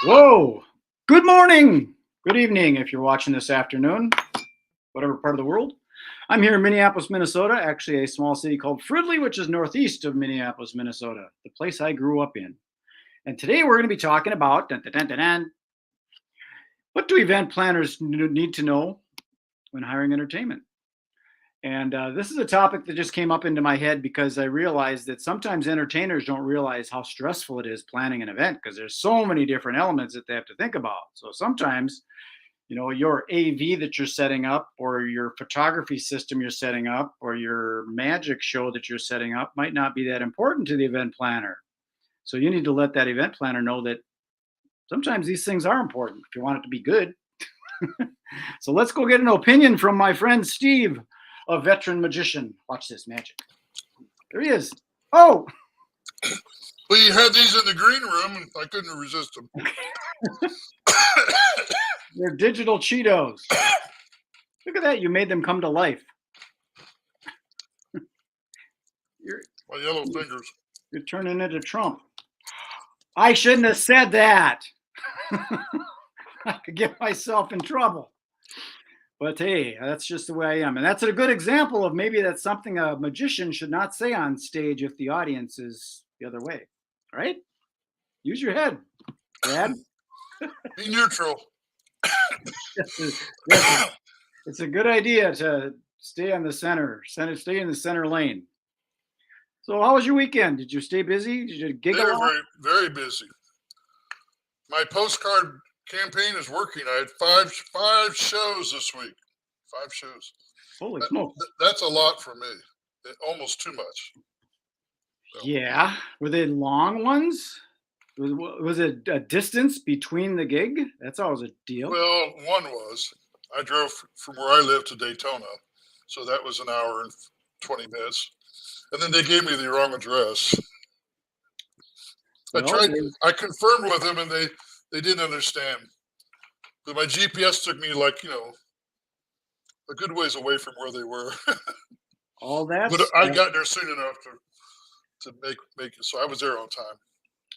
Whoa. Good morning. Good evening if you're watching this afternoon, whatever part of the world. I'm here in Minneapolis, Minnesota, actually a small city called Fridley, which is northeast of Minneapolis, Minnesota, the place I grew up in. And today we're going to be talking about what do event planners need to know when hiring entertainment? And this is a topic that just came up into my head because I realized that sometimes entertainers don't realize how stressful it is planning an event because there's so many different elements that they have to think about. So sometimes, your AV that you're setting up or your photography system you're setting up or your magic show that you're setting up might not be that important to the event planner. So you need to let that event planner know that sometimes these things are important if you want it to be good. So let's go get an opinion from my friend Steve, a veteran magician. Watch this magic. There he is. Oh, Well, you had these in the green room, and I couldn't resist them. they're digital Cheetos. Look at that. You made them come to life. My yellow fingers. You're turning into Trump. I shouldn't have said that. I could get myself in trouble. But hey, that's just the way I am. And that's a good example of maybe that's something a magician should not say on stage if the audience is the other way. Right? Use your head, Brad. Be neutral. It's a good idea to stay on the stay in the center lane. So how was your weekend? Did you stay busy? Did you gig a lot? Very, very busy. My postcard campaign is working. I had five shows this week. 5 shows. Holy smokes. That's a lot for me. Almost too much. So. Yeah. Were they long ones? Was it a distance between the gig? That's always a deal. Well, one was. I drove from where I live to Daytona. So that was an hour and 20 minutes. And then they gave me the wrong address. Well, I confirmed with them and they didn't understand. But my GPS took me a good ways away from where they were. All that. But I got there soon enough to make it. So I was there on time.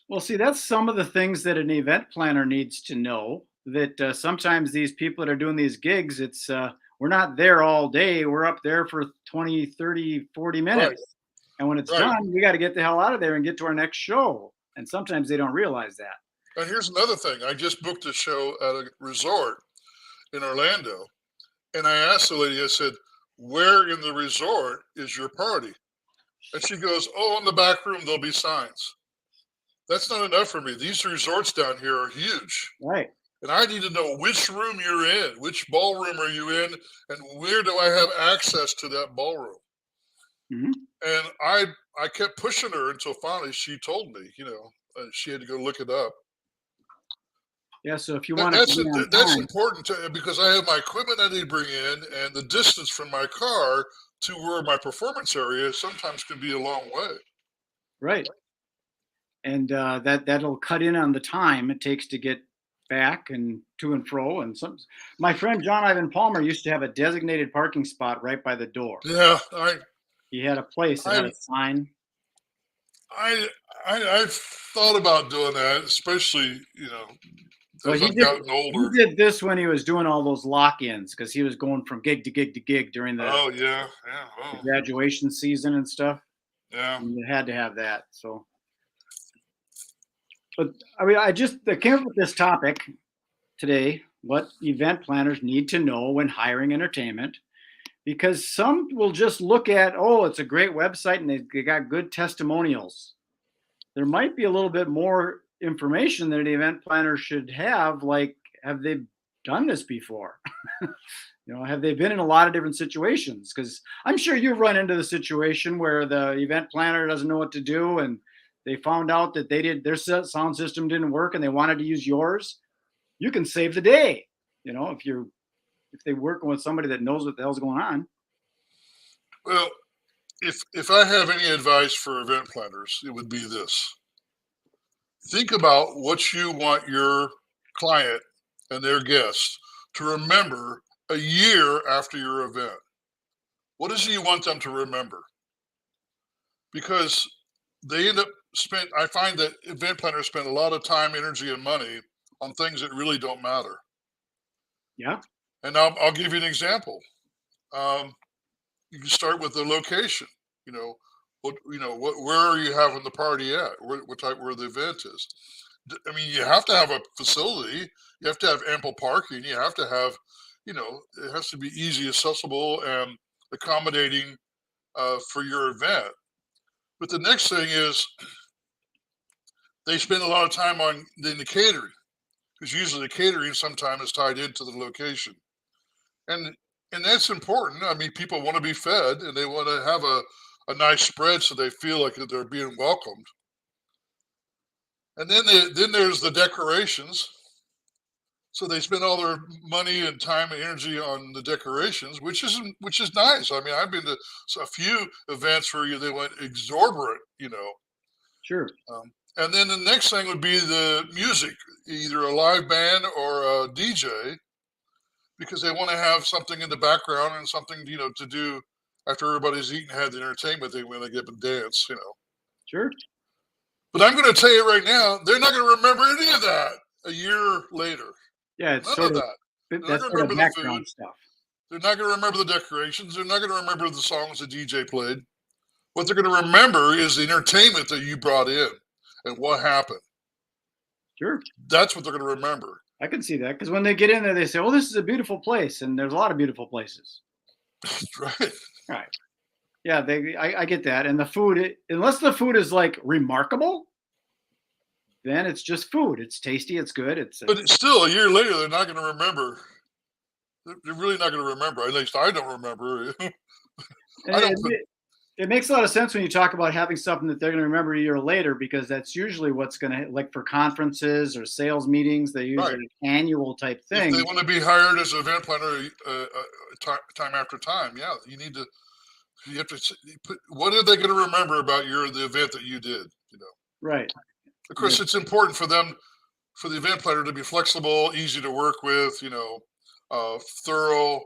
Well, see, that's some of the things that an event planner needs to know, that sometimes these people that are doing these gigs, it's we're not there all day. We're up there for 20, 30, 40 minutes. Right. And when it's done, we got to get the hell out of there and get to our next show. And sometimes they don't realize that. And here's another thing. I just booked a show at a resort in Orlando. And I asked the lady, I said, where in the resort is your party? And she goes, oh, in the back room, there'll be signs. That's not enough for me. These resorts down here are huge. Right. And I need to know which room you're in, which ballroom are you in, and where do I have access to that ballroom? Mm-hmm. And I kept pushing her until finally she told me, she had to go look it up. Yeah, so if you want that's important because I have my equipment I need to bring in, and the distance from my car to where my performance area sometimes can be a long way. Right. And that'll cut in on the time it takes to get back and to and fro. And my friend John Ivan Palmer used to have a designated parking spot right by the door. Yeah, he had a place that had a sign. I've thought about doing that, especially as I've gotten older. He did this when he was doing all those lock-ins because he was going from gig to gig to gig during the the graduation season and stuff. Yeah, and you had to have that. So. But I mean, I came up with this topic today, what event planners need to know when hiring entertainment, because some will just look at, oh, it's a great website and they got good testimonials. There might be a little bit more information that an event planner should have, like, have they done this before? Have they been in a lot of different situations? Because I'm sure you've run into the situation where the event planner doesn't know what to do and they found out that their sound system didn't work and they wanted to use yours. You can save the day, if they're working with somebody that knows what the hell's going on. Well, if I have any advice for event planners, it would be this. Think about what you want your client and their guests to remember a year after your event. What is it you want them to remember? Because they end up I find that event planners spend a lot of time, energy, and money on things that really don't matter. Yeah. And I'll give you an example. Um, you can start with the location. You know, where are you having the party at? What type, where the event is. I mean, you have to have a facility. You have to have ample parking. You have to have, it has to be easy, accessible, and accommodating for your event. But the next thing is they spend a lot of time on the catering, because usually the catering sometimes is tied into the location, and that's important. I mean, people want to be fed and they want to have a nice spread so they feel like that they're being welcomed. And then there's the decorations. So they spend all their money and time and energy on the decorations, which is nice. I mean, I've been to a few events where they went exorbitant, Sure. And then the next thing would be the music, either a live band or a DJ, because they want to have something in the background and something, to do after everybody's eaten, had the entertainment. They want to get up and dance, Sure. But I'm going to tell you right now, they're not going to remember any of that a year later. Yeah, it's None sort of of that. They're not that's going to sort of remember the food. background stuff. They're not going to remember the decorations. They're not going to remember the songs the DJ played. What they're going to remember is the entertainment that you brought in and what happened. Sure. That's what they're going to remember. I can see that, because when they get in there, they say, "Oh, this is a beautiful place," and there's a lot of beautiful places. Right. Right. Yeah, I get that. And the food, unless the food is like remarkable, then it's just food. It's tasty. It's good. But it's still, a year later, they're not going to remember. They're really not going to remember. At least I don't remember. It makes a lot of sense when you talk about having something that they're going to remember a year later, because that's usually what's going to, like for conferences or sales meetings, they use an annual type thing. If they want to be hired as an event planner time after time, yeah, you have to put, what are they going to remember about the event that you did? Right. Of course, it's important for them, for the event planner, to be flexible, easy to work with, thorough,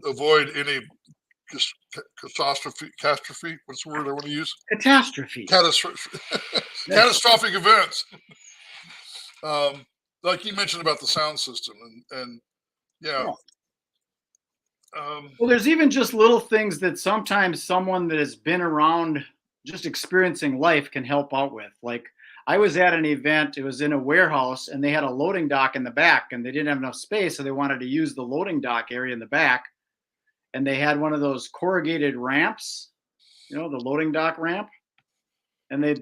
avoid any catastrophe. What's the word I want to use? Catastrophe. Catastrophic events. Like you mentioned about the sound system, and yeah. Well, there's even just little things that sometimes someone that has been around just experiencing life can help out with. Like, I was at an event, it was in a warehouse, and they had a loading dock in the back, and they didn't have enough space, so they wanted to use the loading dock area in the back. And they had one of those corrugated ramps, the loading dock ramp. And they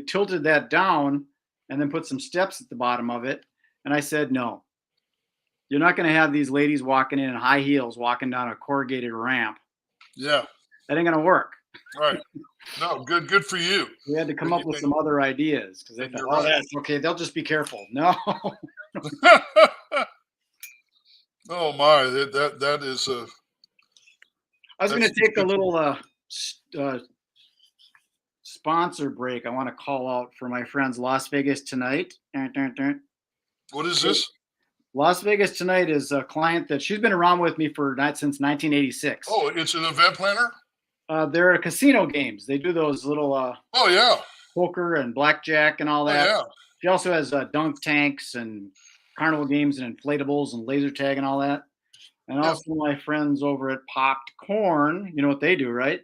tilted that down and then put some steps at the bottom of it. And I said, no, you're not going to have these ladies walking in high heels, walking down a corrugated ramp. Yeah. That ain't going to work. Right. No, good for you. We had to come up with some other ideas, because they thought, oh, that's okay, they'll just be careful. No. Oh my, that is a. I was going to take a little sponsor break. I want to call out for my friends Las Vegas Tonight. What is this? Las Vegas Tonight is a client that she's been around with me since 1986. Oh, it's an event planner? They're casino games. They do those little poker and blackjack and all that. Oh, yeah. She also has dunk tanks and carnival games and inflatables and laser tag and all that. And also my friends over at Popped Corn, you know what they do, right?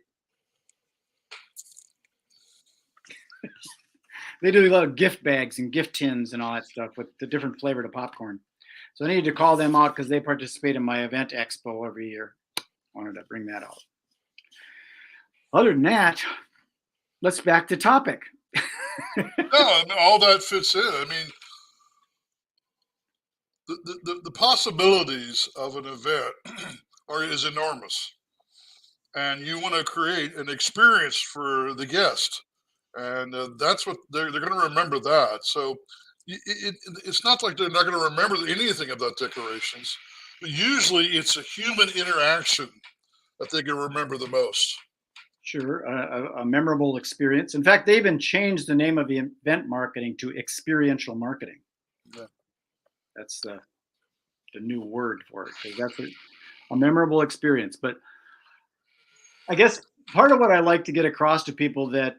They do a lot of gift bags and gift tins and all that stuff with the different flavor to popcorn. So I needed to call them out because they participate in my event expo every year. Wanted to bring that out. Other than that, let's back to topic. No, all that fits in. I mean, the possibilities of an event is enormous, and you want to create an experience for the guest, and that's what they're going to remember. That so it's not like they're not going to remember anything about decorations, but usually it's a human interaction that they can remember the most. Sure, a memorable experience. In fact, they even changed the name of the event marketing to experiential marketing. Yeah. That's the new word for it, because that's a memorable experience. But I guess part of what I like to get across to people that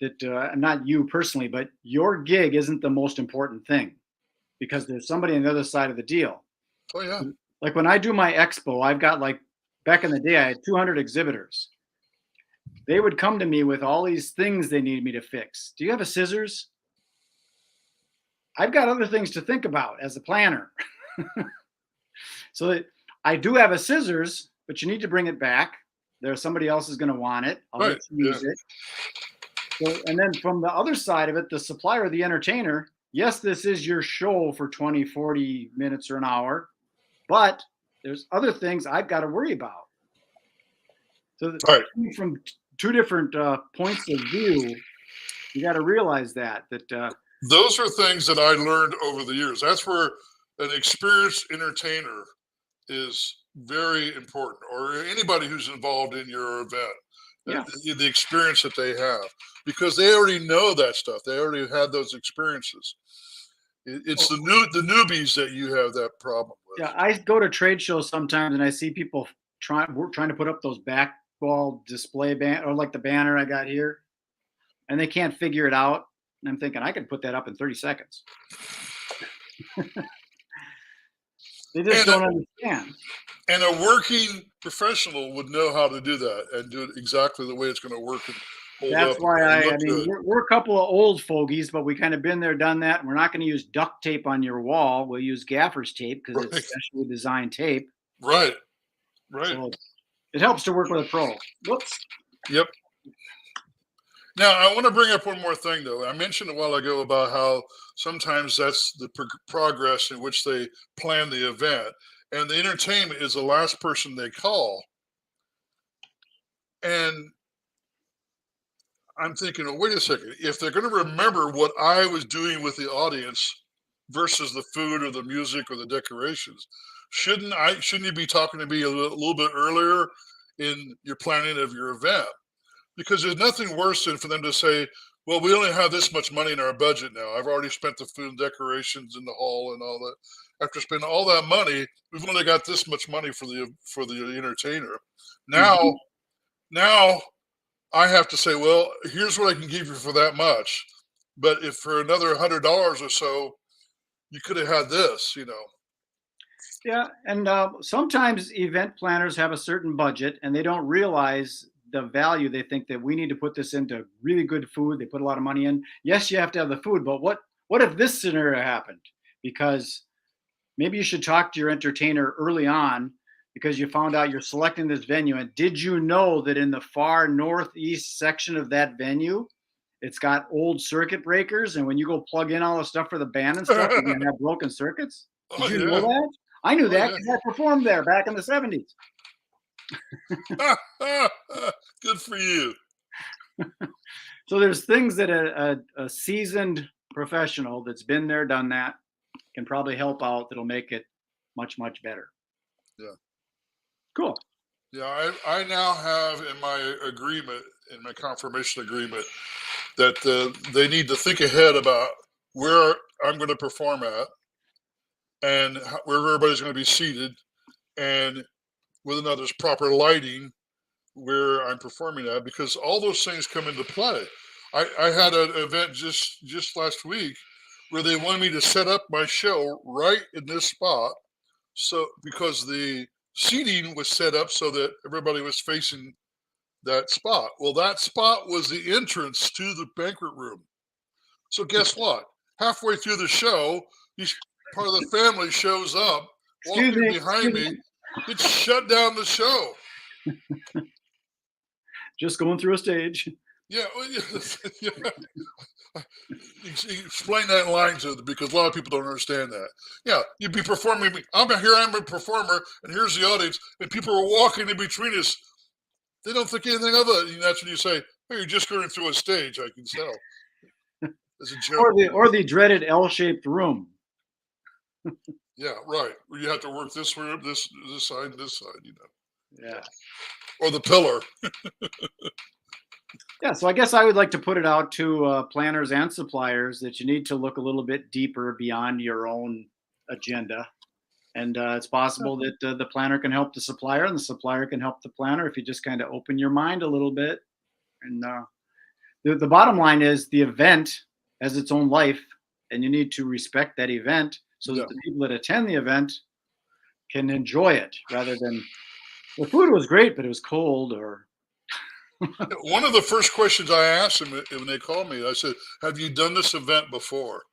that not you personally, but your gig isn't the most important thing because there's somebody on the other side of the deal. Oh yeah. Like when I do my expo, I've got like back in the day, I had 200 exhibitors. They would come to me with all these things they needed me to fix. Do you have a scissors? I've got other things to think about as a planner. So that I do have a scissors, but you need to bring it back. There's somebody else is going to want it. I'll Right. let you use it. So, and then from the other side of it, the supplier, the entertainer, yes, this is your show for 20, 40 minutes or an hour, but there's other things I've got to worry about. So Right. from two different points of view, you got to realize that those are things that I learned over the years. That's where an experienced entertainer is very important, or anybody who's involved in your event. Yeah. The experience that they have, because they already know that stuff. They already had those experiences. It's the newbies that you have that problem with. Yeah, I go to trade shows sometimes and I see people trying to put up those back wall display or like the banner I got here, and they can't figure it out. And I'm thinking I could put that up in 30 seconds. They just don't understand. And a working professional would know how to do that and do it exactly the way it's going to work. That's why I mean, we're a couple of old fogies, but we kind of been there, done that. And we're not going to use duct tape on your wall. We'll use gaffer's tape because it's specially designed tape. Right. So it helps to work with a pro. Whoops. Yep. Now, I want to bring up one more thing, though. I mentioned a while ago about how sometimes that's the progress in which they plan the event. And the entertainment is the last person they call. And I'm thinking, oh, wait a second. If they're going to remember what I was doing with the audience versus the food or the music or the decorations, shouldn't you be talking to me a little bit earlier in your planning of your event? Because there's nothing worse than for them to say, well, we only have this much money in our budget now. I've already spent the food and decorations in the hall and all that. After spending all that money, we've only got this much money for the entertainer. Now I have to say, well, here's what I can give you for that much. But if for another $100 or so, you could have had this, Yeah, and sometimes event planners have a certain budget and they don't realize the value. They think that we need to put this into really good food. They put a lot of money in. Yes, you have to have the food, but what if this scenario happened? Because maybe you should talk to your entertainer early on because you found out you're selecting this venue. And did you know that in the far northeast section of that venue, it's got old circuit breakers? And when you go plug in all the stuff for the band and stuff, you're going to have broken circuits? Did you know that? I knew that because I performed there back in the 70s. Good for you. So there's things that a seasoned professional that's been there, done that, can probably help out. That'll make it much, much better. Yeah. Cool. Yeah, I now have in my confirmation agreement, that they need to think ahead about where I'm going to perform at and where everybody's going to be seated, and whether or not there's proper lighting where I'm performing at, because all those things come into play. I had an event just last week where they wanted me to set up my show right in this spot. So because the seating was set up so that everybody was facing that spot. Well, that spot was the entrance to the banquet room. So guess what? Halfway through the show, part of the family shows up, walking behind me. It shut down the show. Just going through a stage. Yeah. Yeah. Explain that in line to them, because a lot of people don't understand that. Yeah, you'd be performing. I'm a performer, and here's the audience, and people are walking in between us. They don't think anything of it. And that's when you say, "Hey, you're just going through a stage." I can tell. As a joke. Or the dreaded L-shaped room. Yeah, right. Where you have to work this room, this side, and this side. Yeah. Or the pillar. Yeah, so I guess I would like to put it out to planners and suppliers that you need to look a little bit deeper beyond your own agenda. And it's possible that the planner can help the supplier and the supplier can help the planner if you just kind of open your mind a little bit. And The bottom line is the event has its own life, and you need to respect that event so Yeah. that the people that attend the event can enjoy it rather than the food was great, but it was cold or One of the first questions I asked them when they called me, I said, "Have you done this event before?"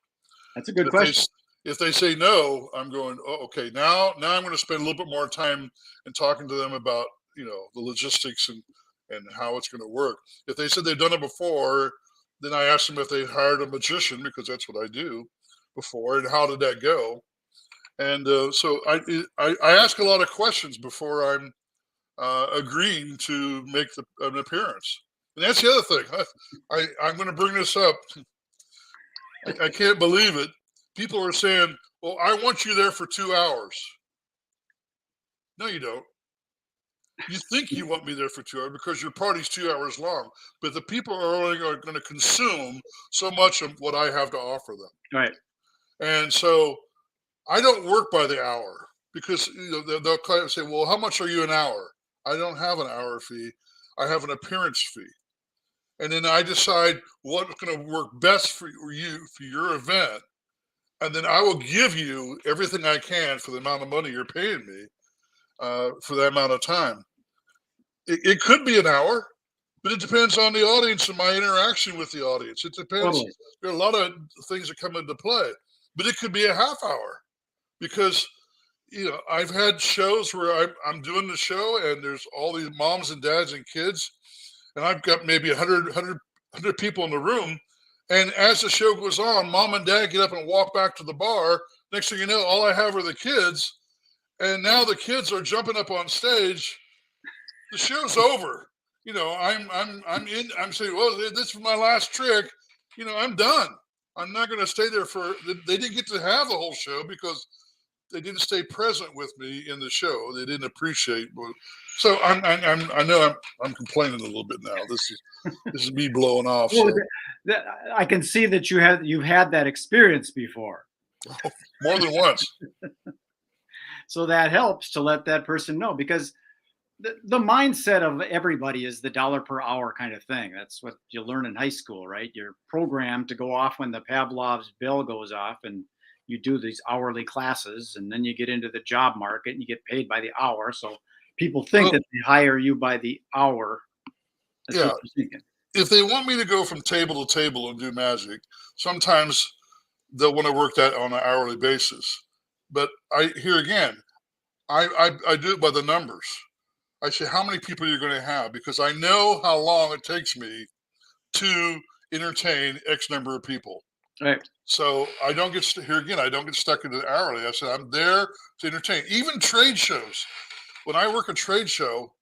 that's a And good question. if they say no, I'm going, oh, okay. Now I'm going to spend a little bit more time and talking to them about the logistics and how it's going to work. If they said they've done it before, then I asked them if they hired a magician because that's what I do before, and how did that go? And so I ask a lot of questions before I'm agreeing to make an appearance. And that's the other thing. I'm going to bring this up. I can't believe it. People are saying, well, I want you there for 2 hours. No, you don't. You think you want me there for 2 hours because your party's 2 hours long, but the people are only going to consume so much of what I have to offer them. Right. And so I don't work by the hour because they'll kind of say, well, how much are you an hour? I don't have an hour fee. I have an appearance fee. And then I decide what's going to work best for you for your event. And then I will give you everything I can for the amount of money you're paying me for that amount of time. It could be an hour, but it depends on the audience and my interaction with the audience. It depends. Totally. There are a lot of things that come into play, but it could be a half hour because I've had shows where I'm doing the show and there's all these moms and dads and kids, and I've got maybe 100 people in the room. And as the show goes on, mom and dad get up and walk back to the bar. Next thing you know, all I have are the kids. And now the kids are jumping up on stage. The show's over. I'm saying, well, this is my last trick. I'm done. I'm not going to stay there they didn't get to have the whole show because they didn't stay present with me in the show. They didn't appreciate. So I know I'm complaining a little bit now. This is me blowing off. Well, So. I can see that you've had that experience before. More than once. So that helps to let that person know because the mindset of everybody is the dollar per hour kind of thing. That's what you learn in high school, right? You're programmed to go off when the Pavlov's bell goes off and you do these hourly classes and then you get into the job market and you get paid by the hour. So people think that they hire you by the hour. That's what they're thinking. If they want me to go from table to table and do magic, sometimes they'll want to work that on an hourly basis. But here again, I do it by the numbers. I say how many people you're going to have because I know how long it takes me to entertain X number of people. Right. So I don't get I don't get stuck into the hourly. I said I'm there to entertain. Even trade shows. When I work a trade show,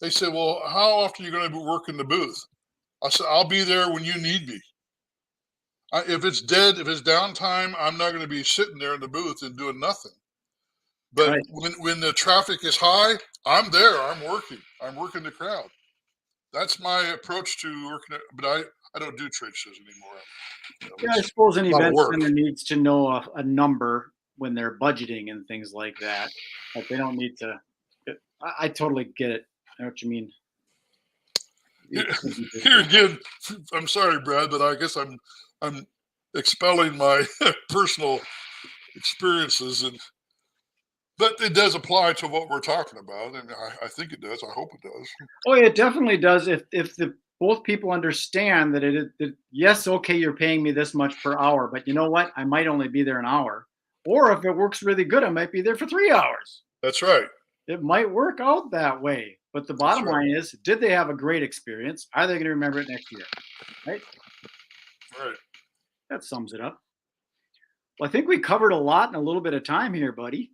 they say, well, how often are you going to be working the booth? I said, I'll be there when you need me. If it's dead, if it's downtime, I'm not going to be sitting there in the booth and doing nothing. But when the traffic is high, I'm there. I'm working the crowd. That's my approach to working. But I don't do trade shows anymore. I suppose an event center needs to know a number when they're budgeting and things like that. But they don't need to. I totally get it. I know what you mean. Here again, I'm sorry, Brad, but I guess I'm expelling my personal experiences, but it does apply to what we're talking about, and I think it does. I hope it does. Oh, it definitely does. If both people understand that yes, okay, you're paying me this much per hour, but you know what? I might only be there an hour, or if it works really good, I might be there for 3 hours. That's right. It might work out that way. But the bottom line is, did they have a great experience? Are they going to remember it next year? Right? Right. That sums it up. Well, I think we covered a lot in a little bit of time here, buddy.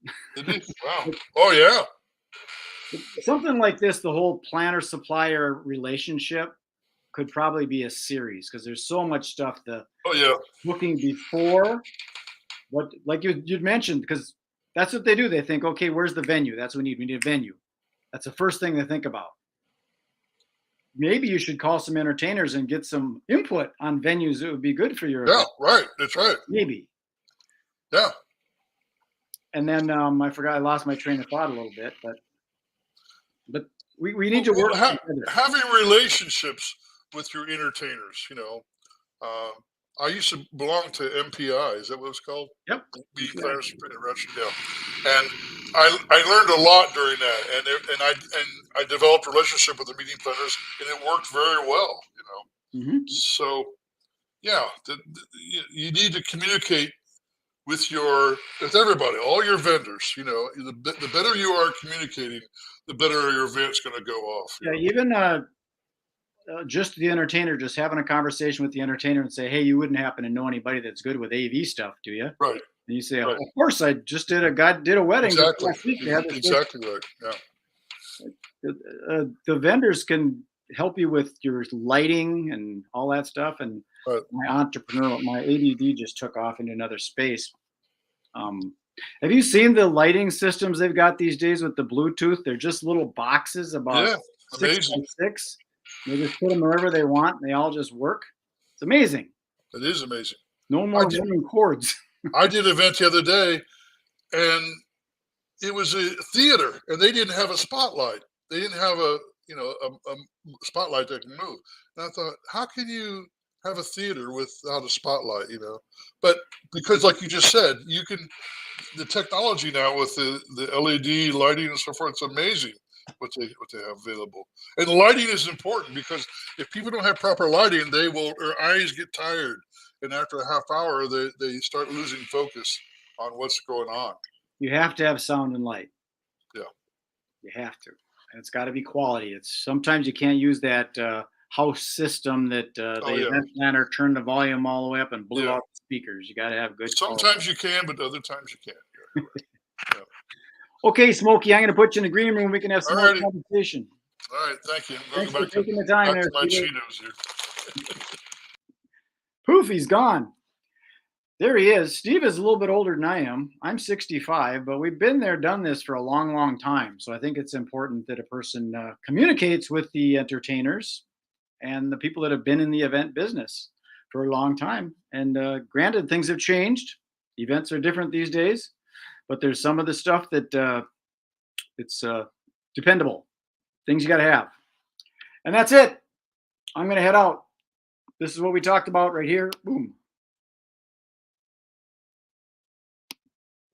Wow. Oh, yeah. Something like this, the whole planner-supplier relationship could probably be a series because there's so much stuff. Booking before, like you'd mentioned, because that's what they do. They think, okay, where's the venue? That's what we need. We need a venue. That's the first thing they think about. Maybe you should call some entertainers and get some input on venues that would be good for your event. Right. That's right. Maybe. Yeah. And then I forgot. I lost my train of thought a little bit, but we need to work together. Having relationships with your entertainers. Uh, I used to belong to MPI. Is that what it's called? Yep. Meeting Yeah. planners production. Yeah, and I learned a lot during that, and I developed a relationship with the meeting planners, and it worked very well. So yeah, you need to communicate with everybody, all your vendors. The better you are communicating, the better your event's going to go off. Yeah, even just the entertainer, just having a conversation with the entertainer and say, "Hey, you wouldn't happen to know anybody that's good with AV stuff, do you?" Right. And you say, "Of Right. course, I just did a wedding just Exactly. last week. They had this Exactly right. Yeah. the vendors can help you with your lighting and all that stuff. And Right. my ADD just took off into another space. Um, have you seen the lighting systems they've got these days with the Bluetooth? They're just little boxes about Yeah. 6 by Amazing. 6. They just put them wherever they want. And they all just work. It's amazing. It is amazing. No more running cords. I did an event the other day, and it was a theater, and they didn't have a spotlight. They didn't have a spotlight that can move. And I thought, how can you have a theater without a spotlight? But because, like you just said, the technology now with the LED lighting and so forth, it's amazing what they have available. And lighting is important, because if people don't have proper lighting, their eyes get tired, and after a half hour, they start losing focus on what's going on. You have to have sound and light. Yeah. You have to. And it's got to be quality. It's sometimes you can't use that house system that the event planner turned the volume all the way up and blew out the speakers. You got to have good. Sometimes you can, but other times you can't. Yeah, right. Okay, Smokey, I'm going to put you in the green room. We can have some more conversation. All right, thank you. Thanks for taking the time there. My Cheetos here. Poof, he's gone. There he is. Steve is a little bit older than I am. I'm 65, but we've been there, done this for a long, long time. So I think it's important that a person communicates with the entertainers and the people that have been in the event business for a long time. And granted, things have changed. Events are different these days, but there's some of the stuff that it's dependable. Things you got to have. And that's it. I'm going to head out. This is what we talked about right here. Boom.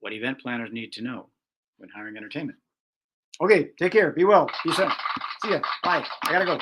What event planners need to know when hiring entertainment. Okay, take care. Be well. Peace out. See ya. Bye. I gotta go.